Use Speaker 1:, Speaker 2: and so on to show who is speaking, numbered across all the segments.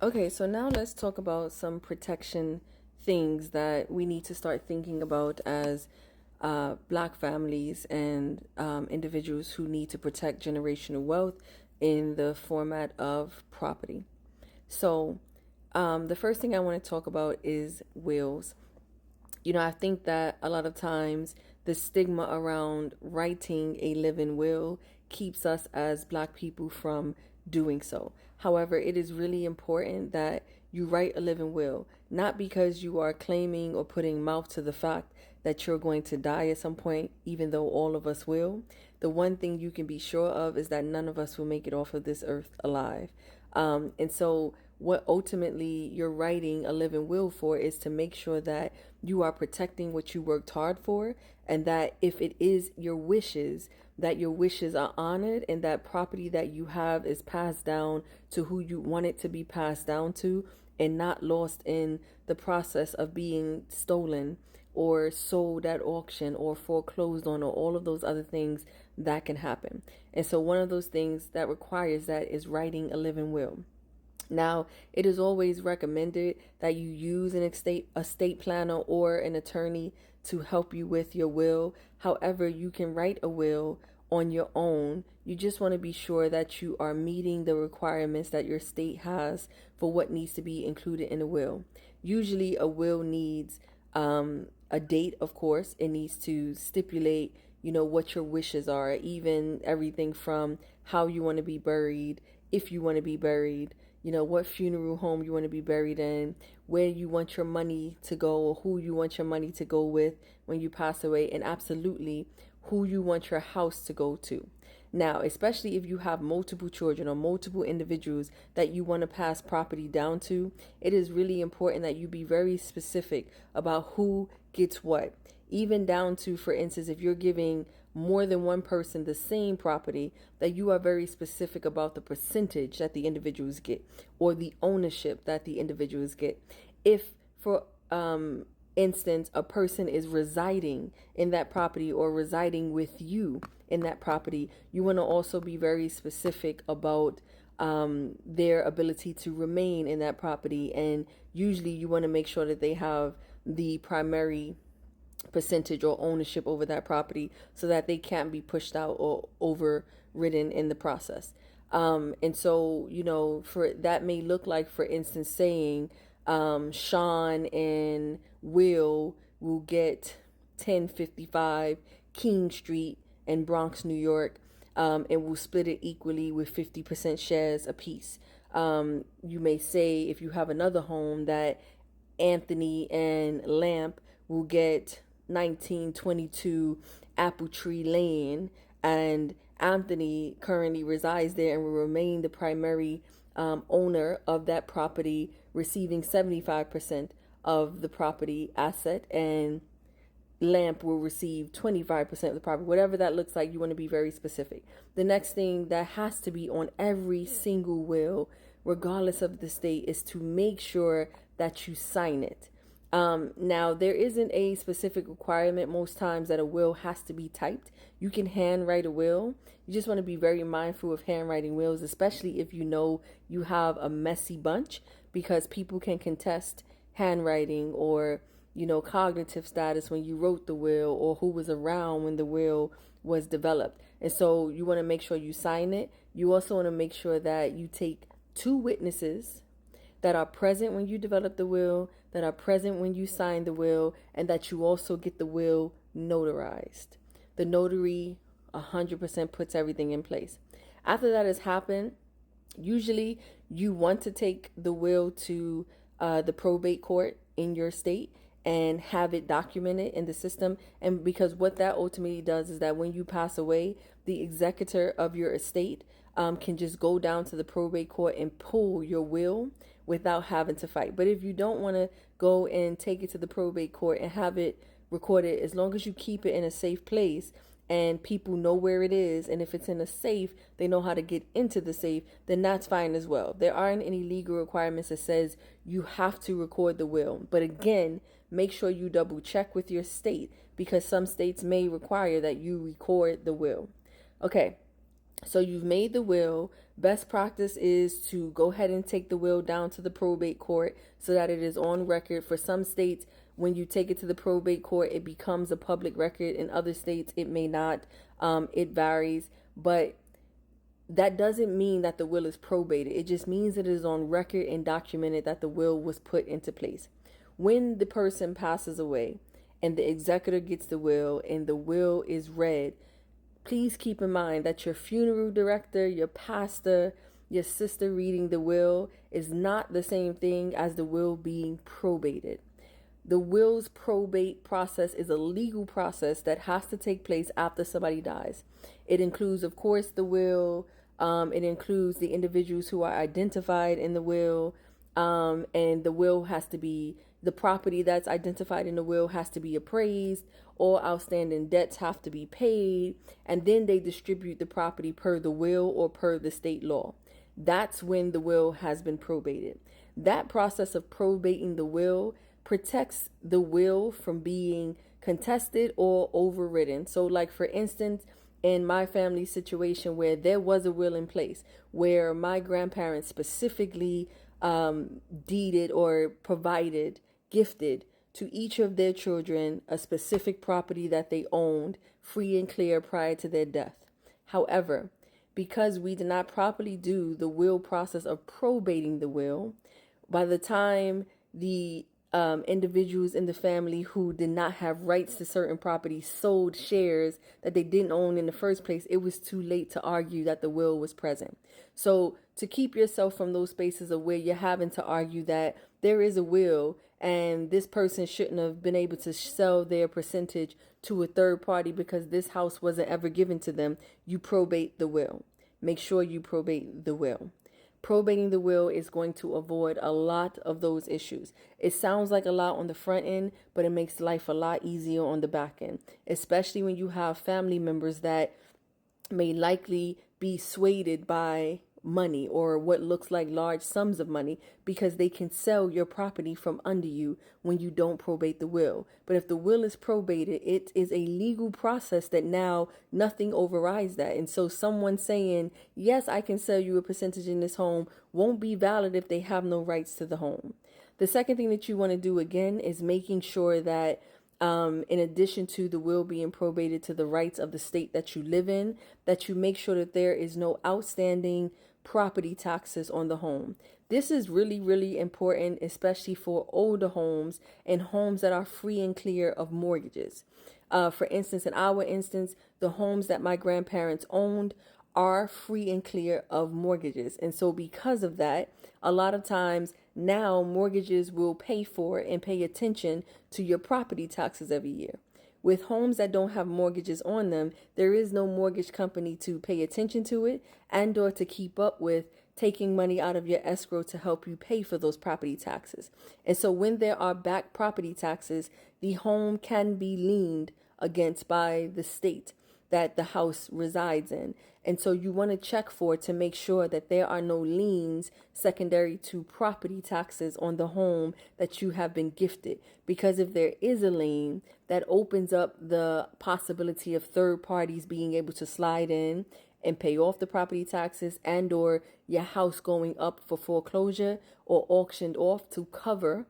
Speaker 1: Okay, so now let's talk about some protection things that we need to start thinking about as Black families and individuals who need to protect generational wealth in the format of property. So, the first thing I want to talk about is wills. I think that a lot of times the stigma around writing a living will keeps us as Black people from doing so. However, it is really important that you write a living will, not because you are claiming or putting mouth to the fact that you're going to die at some point, even though all of us will. The one thing you can be sure of is that none of us will make it off of this earth alive. And so, what ultimately you're writing a living will for is to make sure that you are protecting what you worked hard for, and that if it is your wishes, that your wishes are honored, and that property that you have is passed down to who you want it to be passed down to, and not lost in the process of being stolen or sold at auction or foreclosed on, or all of those other things that can happen. And so one of those things that requires that is writing a living will. Now, it is always recommended that you use an estate planner or an attorney to help you with your will. However, you can write a will on your own. You just want to be sure that you are meeting the requirements that your state has for what needs to be included in a will. Usually, a will needs a date, of course. It needs to stipulate, what your wishes are, even everything from how you want to be buried, if you want to be buried, what funeral home you want to be buried in, where you want your money to go, or who you want your money to go with when you pass away, and absolutely who you want your house to go to. Now, especially if you have multiple children or multiple individuals that you want to pass property down to, it is really important that you be very specific about who gets what. Even down to, for instance, if you're giving more than one person the same property, that you are very specific about the percentage that the individuals get or the ownership that the individuals get. If, for instance, a person is residing in that property or residing with you in that property, you want to also be very specific about their ability to remain in that property. And usually you want to make sure that they have the primary percentage or ownership over that property so that they can't be pushed out or overridden in the process. And so, for that may look like, for instance, saying Sean and will get 1055 King Street in Bronx, New York, and we'll split it equally with 50% shares apiece. You may say, if you have another home, that Anthony and Lamp will get 1922 Apple Tree Lane, and Anthony currently resides there and will remain the primary owner of that property, receiving 75% of the property asset, and Lamp will receive 25% of the property. Whatever that looks like, you want to be very specific. The next thing that has to be on every single will, regardless of the state, is to make sure that you sign it. Now, there isn't a specific requirement most times that a will has to be typed. You can handwrite a will. You just want to be very mindful of handwriting wills, especially if you know you have a messy bunch, because people can contest handwriting or cognitive status when you wrote the will, or who was around when the will was developed. And so you want to make sure you sign it. You also want to make sure that you take two witnesses that are present when you develop the will, that are present when you sign the will, and that you also get the will notarized. The notary 100% puts everything in place. After that has happened, usually you want to take the will to the probate court in your state and have it documented in the system. And because what that ultimately does is that when you pass away, the executor of your estate can just go down to the probate court and pull your will without having to fight. But if you don't want to go and take it to the probate court and have it recorded, as long as you keep it in a safe place and people know where it is, and if it's in a safe, they know how to get into the safe, then that's fine as well. There aren't any legal requirements that says you have to record the will. But again, make sure you double check with your state, because some states may require that you record the will. Okay. So you've made the will. Best practice is to go ahead and take the will down to the probate court so that it is on record. For some states, when you take it to the probate court, it becomes a public record. In other states, it may not. It varies. But that doesn't mean that the will is probated. It just means it is on record and documented that the will was put into place. When the person passes away and the executor gets the will and the will is read, please keep in mind that your funeral director, your pastor, your sister reading the will is not the same thing as the will being probated. The will's probate process is a legal process that has to take place after somebody dies. It includes, of course, the will. It includes the individuals who are identified in the will. And the will has to be, the property that's identified in the will has to be appraised. All outstanding debts have to be paid. And then they distribute the property per the will or per the state law. That's when the will has been probated. That process of probating the will protects the will from being contested or overridden. So, like, for instance, in my family situation where there was a will in place, where my grandparents specifically deeded or provided, gifted to each of their children a specific property that they owned free and clear prior to their death. However, because we did not properly do the will process of probating the will, by the time the individuals in the family who did not have rights to certain properties sold shares that they didn't own in the first place, it was too late to argue that the will was present. So to keep yourself from those spaces of where you're having to argue that there is a will and this person shouldn't have been able to sell their percentage to a third party because this house wasn't ever given to them, you probate the will. Make sure you probate the will. Probating the will is going to avoid a lot of those issues. It sounds like a lot on the front end, but it makes life a lot easier on the back end, especially when you have family members that may likely be swayed by money or what looks like large sums of money because they can sell your property from under you when you don't probate the will. But if the will is probated, it is a legal process that now nothing overrides that. And so someone saying, yes, I can sell you a percentage in this home won't be valid if they have no rights to the home. The second thing that you want to do again is making sure that in addition to the will being probated to the rights of the state that you live in, that you make sure that there is no outstanding property taxes on the home. This is really, really important, especially for older homes and homes that are free and clear of mortgages. For instance, in our instance, the homes that my grandparents owned are free and clear of mortgages. And so because of that, a lot of times now mortgages will pay for and pay attention to your property taxes every year. With homes that don't have mortgages on them, there is no mortgage company to pay attention to it and or to keep up with taking money out of your escrow to help you pay for those property taxes. And so when there are back property taxes, the home can be liened against by the state that the house resides in. And so you want to check for to make sure that there are no liens secondary to property taxes on the home that you have been gifted. Because if there is a lien, that opens up the possibility of third parties being able to slide in and pay off the property taxes and or your house going up for foreclosure or auctioned off to cover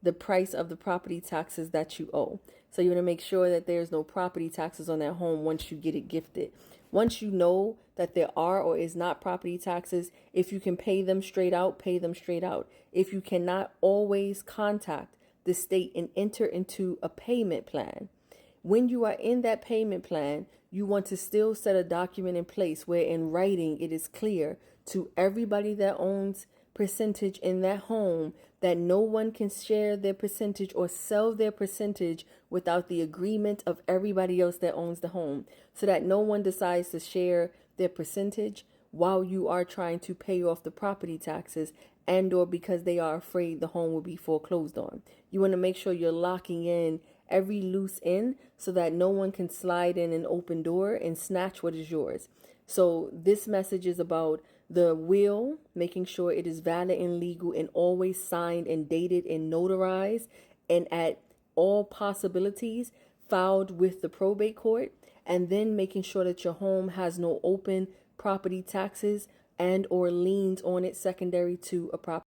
Speaker 1: the price of the property taxes that you owe. So you want to make sure that there's no property taxes on that home once you get it gifted. Once you know that there are or is not property taxes, if you can pay them straight out, pay them straight out. If you cannot, always contact the state and enter into a payment plan. When you are in that payment plan, you want to still set a document in place where in writing it is clear to everybody that owns percentage in that home that no one can share their percentage or sell their percentage without the agreement of everybody else that owns the home, so that no one decides to share their percentage while you are trying to pay off the property taxes and or because they are afraid the home will be foreclosed on. You want to make sure you're locking in every loose end so that no one can slide in an open door and snatch what is yours. So this message is about the will, making sure it is valid and legal and always signed and dated and notarized, and at all possibilities filed with the probate court, and then making sure that your home has no open property taxes and or liens on it secondary to a property.